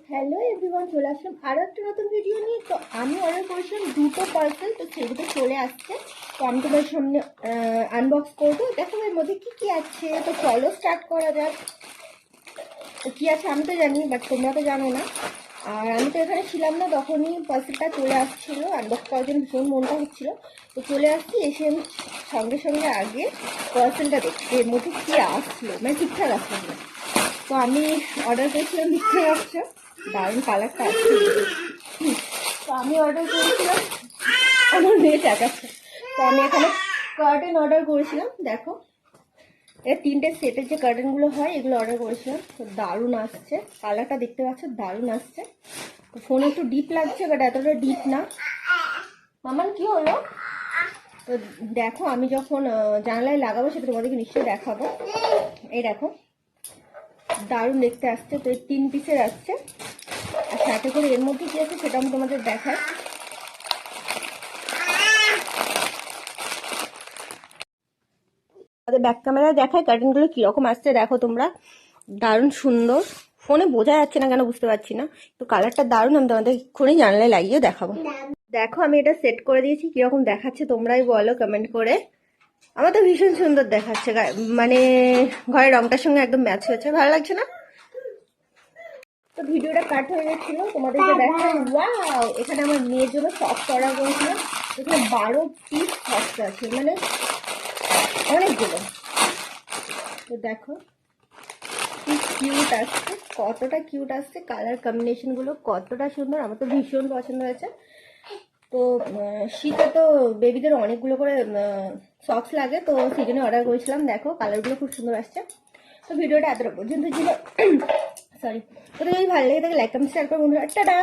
Hello everyone, চলে আসলাম আরও একটা নতুন ভিডিও নিয়ে। তো আমি অর্ডার করেছিলাম দুটো পার্সেল, তো সেগুলো চলে আসছে। তো আমি তোমার সামনে আনবক্স করবো, দেখো এর মধ্যে কী কী আছে। তো চলো স্টার্ট করা যাক। তো কী আছে আমি তো জানি, বাট তোমরা তো জানো না। আর আমি তো এখানে ছিলাম না, তখনই পার্সেলটা চলে আসছিলো। আনবক্স করার জন্য ভীষণ মনটা হচ্ছিলো। তো চলে আসছি, এসে আমি সঙ্গে সঙ্গে আগে পার্সেলটা দেখছি এর মধ্যে কী আসলো, মানে ঠিকঠাক আসলো। তো আমি অর্ডার করেছিলাম মিথ্যে আসছে, দারুণ কালারটা আসছে। তো আমি অর্ডার করেছিলাম, আমার মেয়ে টাকাচ্ছে। তো আমি এখানে কার্টেন অর্ডার করেছিলাম, দেখো এর তিনটে সেটের যে কার্টেনগুলো হয় এগুলো অর্ডার করেছিলাম। তো দারুণ আসছে, কালারটা দেখতে পাচ্ছ দারুণ আসছে। তো ফোনে একটু ডিপ লাগছে, বাট এতটা ডিপ না। মামান কি হলো? তো দেখো আমি যখন জানলায় লাগাবো সেটা তোমাদেরকে নিশ্চয়ই দেখাবো। এই দেখো দারুণ দেখতে আসছে। তো এই 3 পিসের আসছে, আর সাথে করে এর মধ্যে কি আছে সেটা আমি তোমাদের দেখাই। আমাদের ব্যাক ক্যামেরায় দেখায় কার্টেনগুলো কিরকম আসছে, দেখো তোমরা দারুণ সুন্দর। ফোনে বোঝা যাচ্ছে না কেন বুঝতে পারছি না, তো কালারটা দারুণ। আমি তোমাদের এক্ষুনি জানলায় লাগিয়ে দেখাবো। দেখো আমি এটা সেট করে দিয়েছি, কিরকম দেখাচ্ছে তোমরাই বলো কমেন্ট করে। আমার তো ভীষণ সুন্দর দেখাচ্ছে, মানে ঘরের রংটার সঙ্গে একদম ম্যাচ হয়েছে, ভালো লাগছে না? তো ভিডিওটা কাট হয়ে গেছিল, তোমাদেরকে দেখাই। ওয়াও, এখানে আমার মেয়ের জন্য সক্স অর্ডার করেছিলাম। এখানে 12 পিস সক্স আছে, মানে অনেকগুলো। তো দেখো কি কিউট আসছে, কতটা কিউট আসছে, কালার কম্বিনেশনগুলো কতটা সুন্দর, আমার তো ভীষণ পছন্দ হয়েছে। তো শীতে তো বেবিদের অনেকগুলো করে সক্স লাগে, তো সেই জন্য অর্ডার করেছিলাম। দেখো কালারগুলো খুব সুন্দর আসছে। তো ভিডিওটা এতটা পর্যন্ত ছিল, সরি। তো যদি ভালো লেগে থাকে লাইক কমেন্ট শেয়ার করো বন্ধুরা। টাটা।